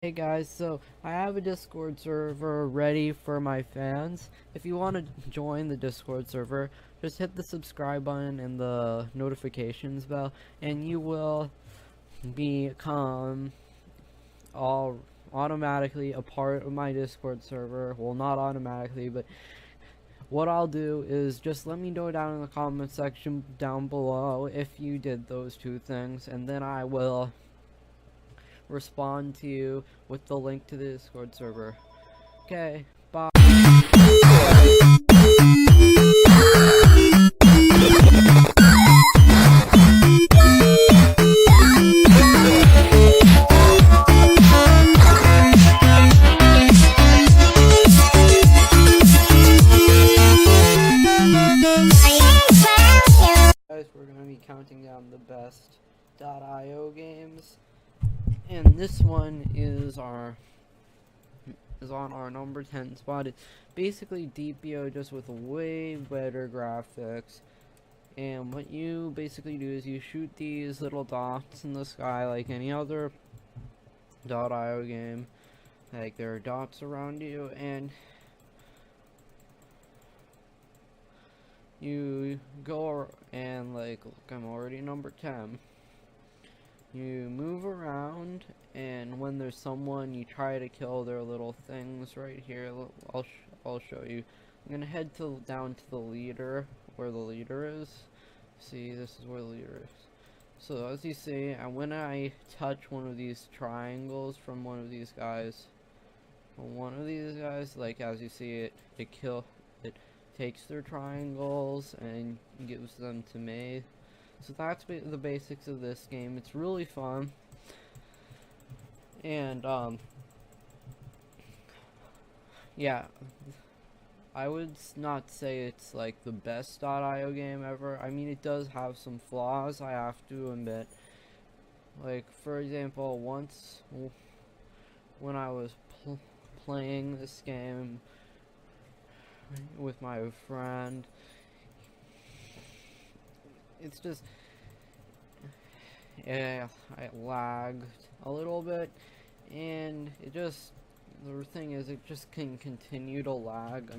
Hey guys, so I have a Discord server ready for my fans. If you want to join the Discord server, just hit the subscribe button and the notifications bell, and you will become all automatically a part of my Discord server. Well, not automatically, but what I'll do is just let me know down in the comment section down below if you did those two things, and then I will respond to you with the link to the Discord server. Okay, bye. Guys, we're going to be counting down the best .io games, and this one is on our number 10 spot. It's basically DPO, just with way better graphics. And what you basically do is you shoot these little dots in the sky like any other .io game. Like, there are dots around you, and you go and, like, look, I'm already number 10. You move around, and when there's someone, you try to kill their little things right here. I'll show you. I'm gonna head down to the leader, where the leader is. See, this is where the leader is. So as you see, and when I touch one of these triangles from one of these guys, like as you see it takes their triangles and gives them to me. So that's the basics of this game. It's really fun, and yeah, I would not say it's like the best .io game ever. I mean, it does have some flaws, I have to admit. Like, for example, once when I was playing this game with my friend, it's just, yeah, I lagged a little bit, and the thing is, it just can continue to lag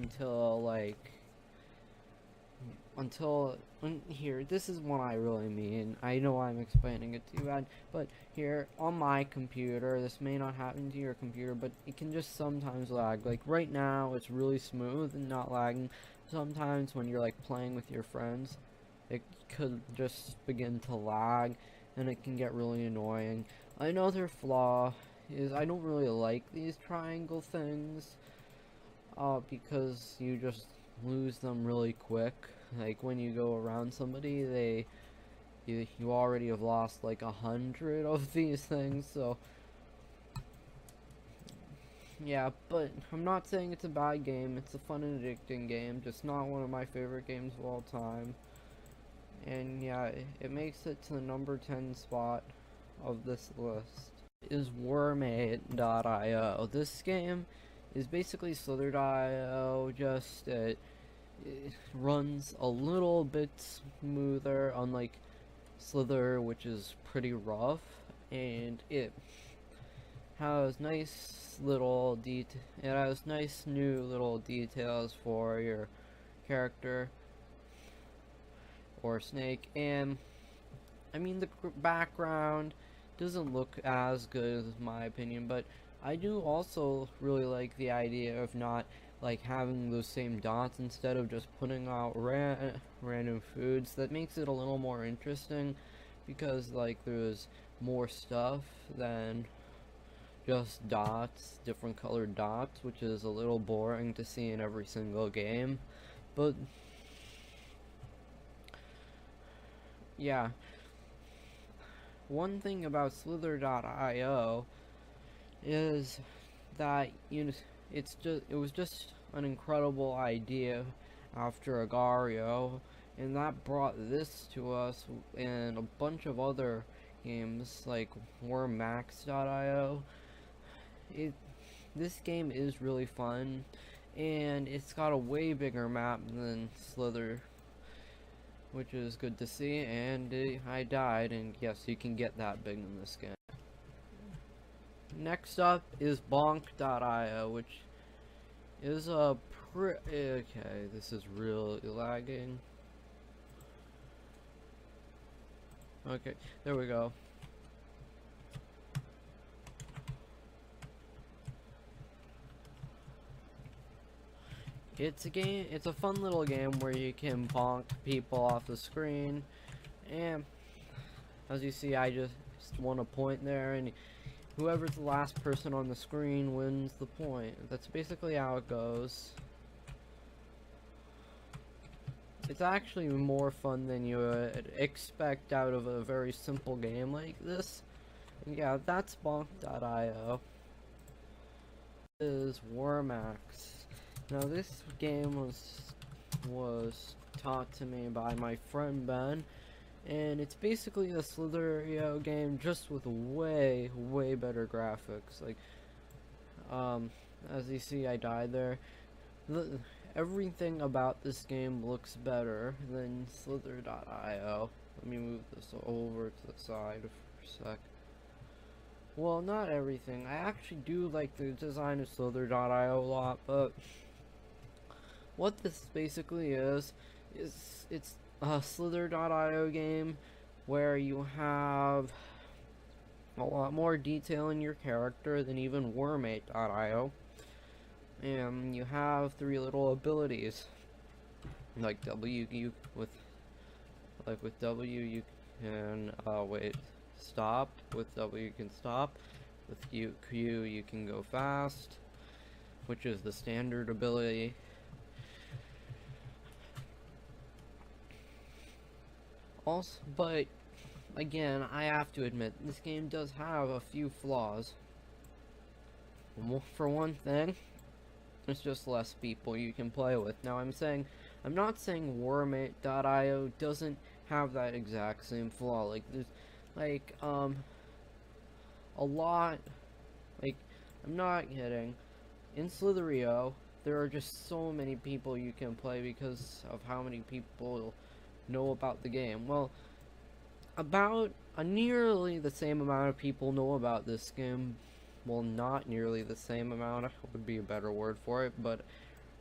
here, this is what I really mean. I know I'm explaining it too bad, but here on my computer, this may not happen to your computer, but it can just sometimes lag. Like right now, it's really smooth and not lagging. Sometimes when you're like playing with your friends, it could just begin to lag, and it can get really annoying. Another flaw is I don't really like these triangle things, because you just lose them really quick. Like when you go around somebody, you already have lost like 100 of these things. So yeah, but I'm not saying it's a bad game. It's a fun and addicting game, just not one of my favorite games of all time. And yeah, it makes it to the number 10 spot of this list. Is weremade.io. This game is basically slither.io, just it runs a little bit smoother, unlike Slither, which is pretty rough, and it has nice new little details for your character or snake. And I mean, the background doesn't look as good as my opinion, but I do also really like the idea of not like having those same dots, instead of just putting out random foods. That makes it a little more interesting, because like there's more stuff than just dots, different colored dots, which is a little boring to see in every single game. But yeah, one thing about slither.io is that it was just an incredible idea after agario, and that brought this to us and a bunch of other games like warmact.io. This game is really fun, and it's got a way bigger map than Slither, which is good to see. And I died, and yes, you can get that big in this game. next up is bonk.io, which is a okay, this is really lagging. Okay, there we go. It's a game, it's a fun little game where you can bonk people off the screen, and as you see, I just want a point there, and whoever's the last person on the screen wins the point. That's basically how it goes. It's actually more fun than you would expect out of a very simple game like this. And yeah, that's bonk.io. This is warmact. Now this game was taught to me by my friend Ben, and it's basically a Slitherio game just with way better graphics. Like, as you see, I died there. Everything about this game looks better than Slither.io. Let me move this over to the side for a sec. Well, not everything. I actually do like the design of Slither.io a lot, but what this basically is it's a Slither.io game where you have a lot more detail in your character than even weremade.io. And you have 3 little abilities, like W. With W you can stop. With W you can stop. With Q you can go fast, which is the standard ability. Also, but again, I have to admit, this game does have a few flaws. For one thing, it's just less people you can play with. Now I'm not saying weremade.io doesn't have that exact same flaw. Like there's like a lot, like, I'm not kidding. In Slitherio, there are just so many people you can play because of how many people know about the game. Well, about nearly the same amount of people know about this game. Well, not nearly the same amount would be a better word for it, but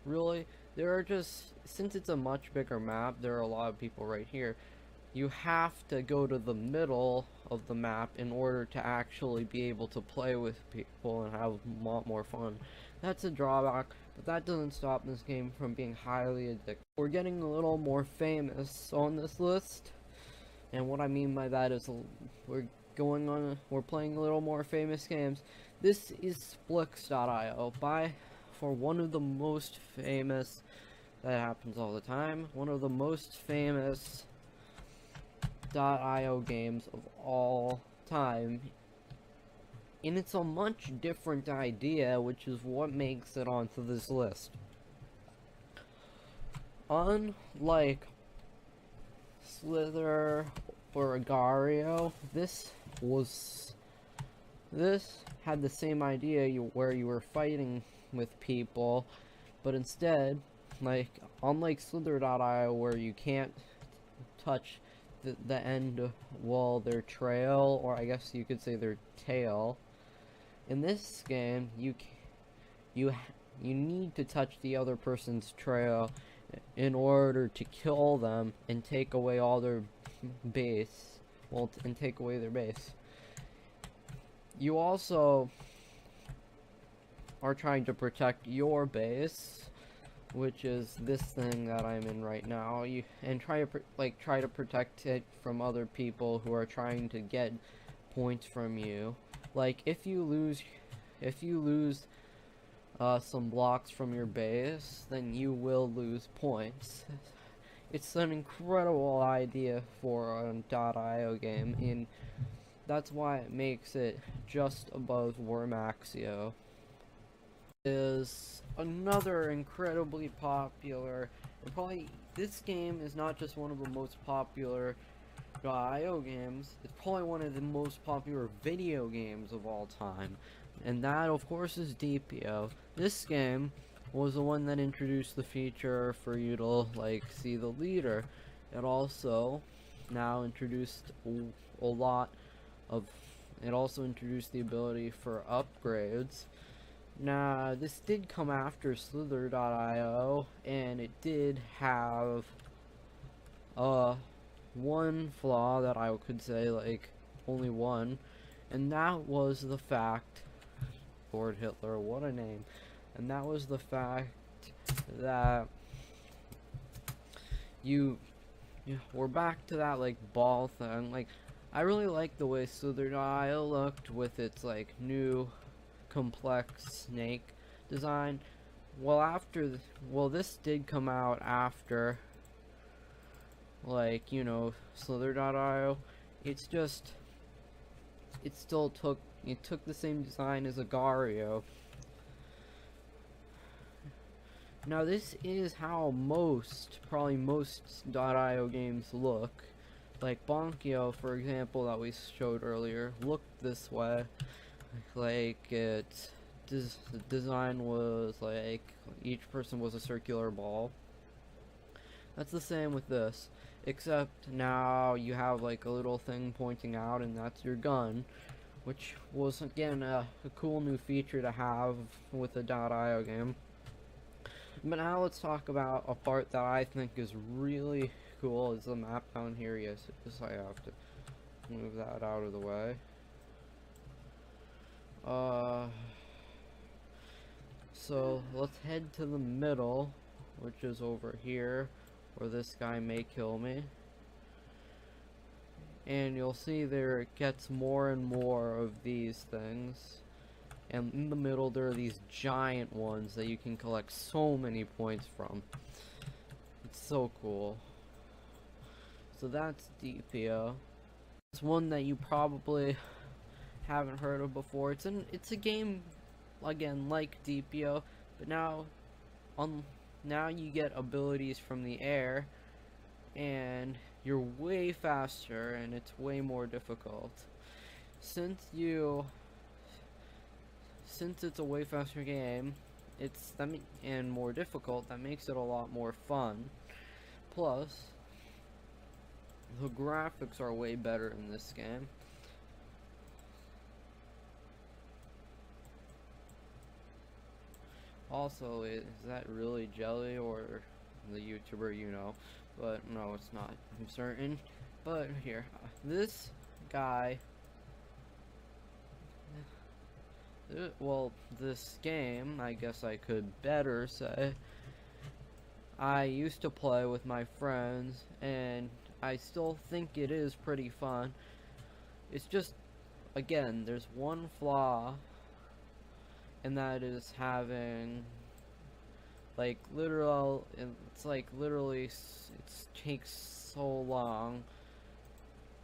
really, there are just, since it's a much bigger map, there are a lot of people right here. You have to go to the middle of the map in order to actually be able to play with people and have a lot more fun. That's a drawback, but that doesn't stop this game from being highly addictive. We're getting a little more famous on this list, and what I mean by that is we're playing a little more famous games. This is splitshot.io for one of the most famous, that happens all the time, one of the most famous .io games of all time. And it's a much different idea, which is what makes it onto this list. Unlike Slither or Agario, this had the same idea where you were fighting with people, but instead, like, unlike Slither.io where you can't touch the end, well, their trail, or I guess you could say their tail, in this game, you need to touch the other person's trail in order to kill them and take away all their base, and take away their base. You also are trying to protect your base, which is this thing that I'm in right now. And try to protect it from other people who are trying to get points from you. Like if you lose some blocks from your base, then you will lose points. It's an incredible idea for a .io game, and that's why it makes it just above Warmaxio. Is another incredibly popular, and probably this game is not just one of the most popular .io games, it's probably one of the most popular video games of all time, and that of course is DPO. This game was the one that introduced the feature for you to like see the leader. It also now introduced a lot of it also introduced the ability for upgrades. Now, this did come after Slither.io, and it did have one flaw that I could say, like, only one, and that was the fact, Lord Hitler, what a name, and that was the fact that we're back to that, like, ball thing. Like, I really like the way Slither.io looked with its, like, new complex snake design. Well, this did come out after, like, Slither.io. It's just, it took the same design as Agario. Now, this is how probably most .io games look. Like Bonkstyle, for example, that we showed earlier, looked this way. Like, the design was like each person was a circular ball. That's the same with this, except now you have like a little thing pointing out, and that's your gun, which was again a cool new feature to have with a .io game. But now let's talk about a part that I think is really cool, is the map down here. Yes, I have to move that out of the way. So let's head to the middle, which is over here, where this guy may kill me. And you'll see there it gets more and more of these things. And in the middle there are these giant ones that you can collect so many points from. It's so cool. So that's dotio. It's one that you probably haven't heard of before. It's a game, again, like dotio, but now you get abilities from the air, and you're way faster, and it's way more difficult. Since it's a way faster game, and more difficult, that makes it a lot more fun. Plus, the graphics are way better in this game. Also, is that really Jelly or the YouTuber you know? But no, it's not. I'm certain. But here, this guy. Well, this game, I guess I could better say, I used to play with my friends, and I still think it is pretty fun. It's just, again, there's one flaw, and that is having, like, literally, it takes so long.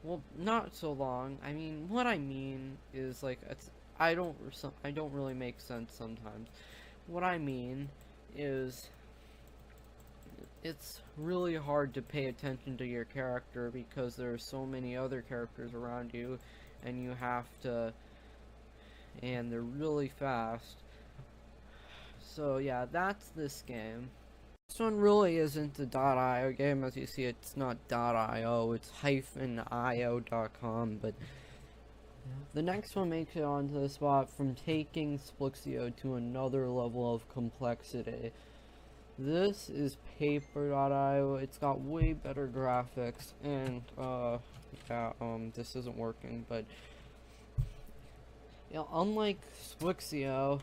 Well, not so long. I mean, what I mean is, like, I don't really make sense sometimes. What I mean is, it's really hard to pay attention to your character because there are so many other characters around you, and they're really fast. So yeah, that's this game. This one really isn't a .io game. As you see, it's not .io, it's -io.com, but the next one makes it onto the spot from taking splitshot to another level of complexity. This is paper.io. It's got way better graphics, and this isn't working, but unlike splitshot,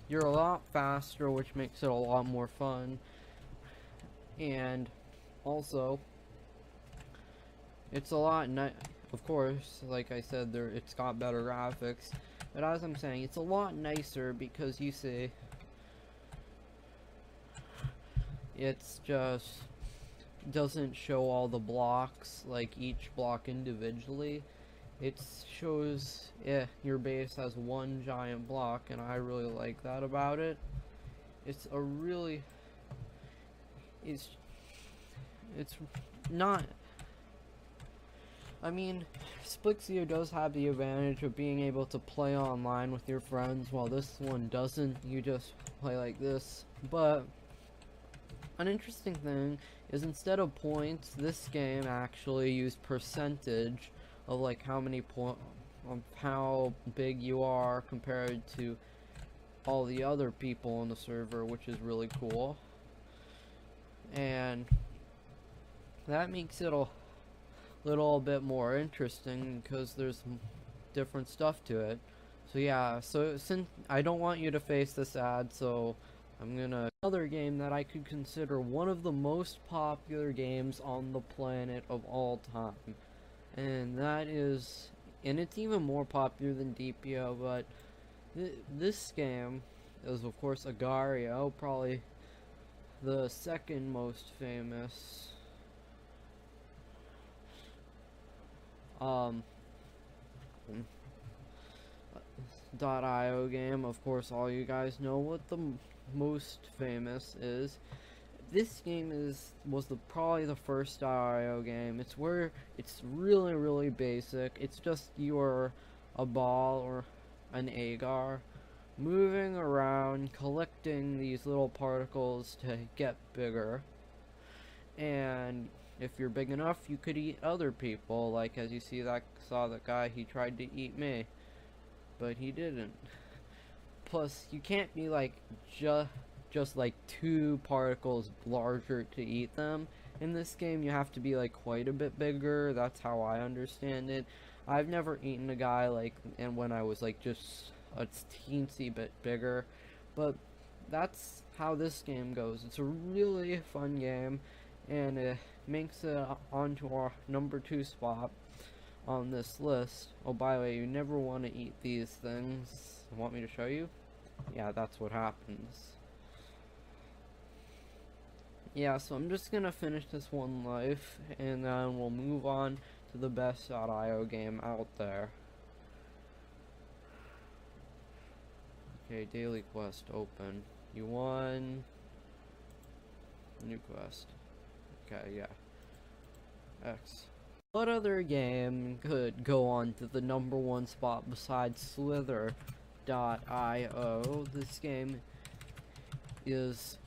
you're a lot faster, which makes it a lot more fun, and also it's a lot of course, like I said, it's got better graphics, but as I'm saying, it's a lot nicer because you see, it's just doesn't show all the blocks, like each block individually. It shows your base has one giant block, and I really like that about it. It's not, I mean, splitshot does have the advantage of being able to play online with your friends, while this one doesn't. You just play like this. But an interesting thing is, instead of points, this game actually used percentage. of like how big you are compared to all the other people on the server, which is really cool. And that makes it a little bit more interesting because there's different stuff to it. So yeah, so since I don't want you to face this ad, so I'm gonna another game that I could consider one of the most popular games on the planet of all time. And that is, and it's even more popular than dotio, but this game is of course Agario, probably the second most famous um .io game. Of course, all you guys know what the most famous is. This game was probably the first .io game. It's really basic. It's just you're a ball or an agar moving around collecting these little particles to get bigger. And if you're big enough, you could eat other people. Like as you saw that guy, he tried to eat me, but he didn't. Plus, you can't be like just like 2 particles larger to eat them. In this game, you have to be like quite a bit bigger. That's how I understand it. I've never eaten a guy like, and when I was like just a teensy bit bigger, but that's how this game goes. It's a really fun game, and it makes it onto our number 2 spot on this list. Oh, by the way, you never want to eat these things. Want me to show you? Yeah, that's what happens. Yeah, so I'm just gonna finish this one life, and then we'll move on to the best .io game out there. Okay, daily quest open. You won. New quest. Okay, yeah. X. What other game could go on to the number 1 spot besides Slither.io? This game is,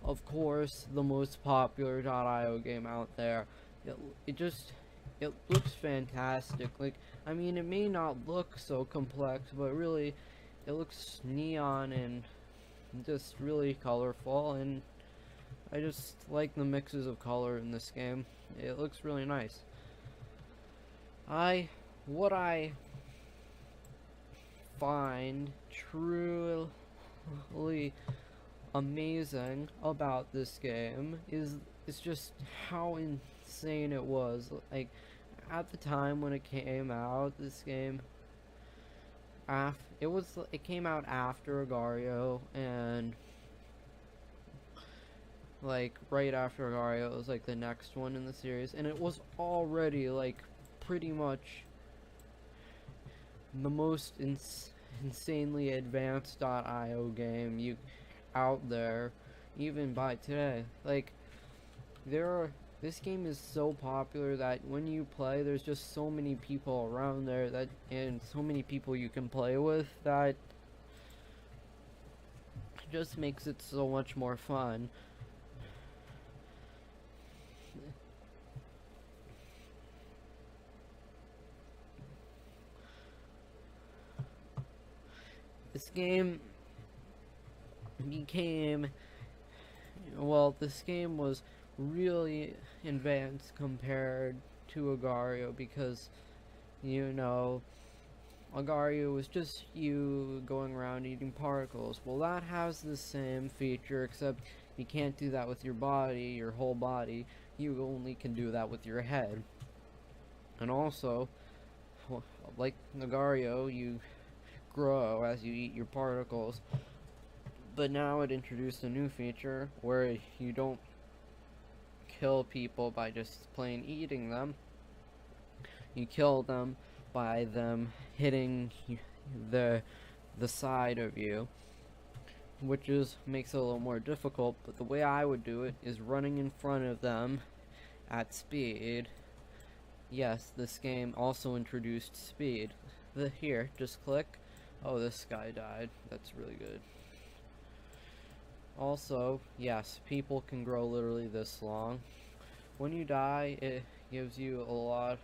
of course, the most popular .io game out there. It looks fantastic. Like, I mean, it may not look so complex, but really, it looks neon and just really colorful, and I just like the mixes of color in this game. It looks really nice. What I find truly amazing about this game is just how insane it was. Like, at the time when it came out, this game it came out after Agario, and like right after Agario it was like the next one in the series, and it was already like pretty much the most insanely advanced .io game out there even by today. Like, this game is so popular that when you play, there's just so many people around there and so many people you can play with that just makes it so much more fun. This game this game was really advanced compared to Agario because, Agario was just you going around eating particles. Well, that has the same feature, except you can't do that with your body, your whole body. You only can do that with your head. And also, like Agario, you grow as you eat your particles. But now it introduced a new feature where you don't kill people by just plain eating them. You kill them by them hitting the side of you, which makes it a little more difficult. But the way I would do it is running in front of them at speed. Yes, this game also introduced speed. Here, just click. Oh, this guy died. That's really good. Also, yes, people can grow literally this long. When you die, it gives you a lot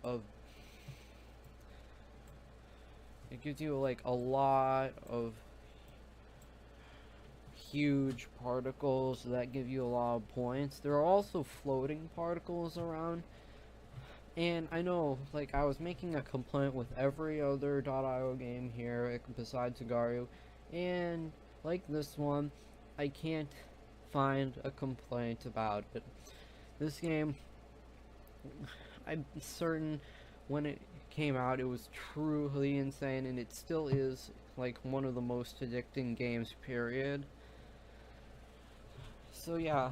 of like a lot of huge particles that give you a lot of points. There are also floating particles around, and I know, like, I was making a complaint with every other .io game here besides Agario, and like this one, I can't find a complaint about it. This game, I'm certain when it came out it was truly insane, and it still is like one of the most addicting games, period. So yeah,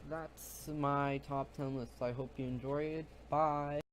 that's my top 10 list. I hope you enjoy it. Bye.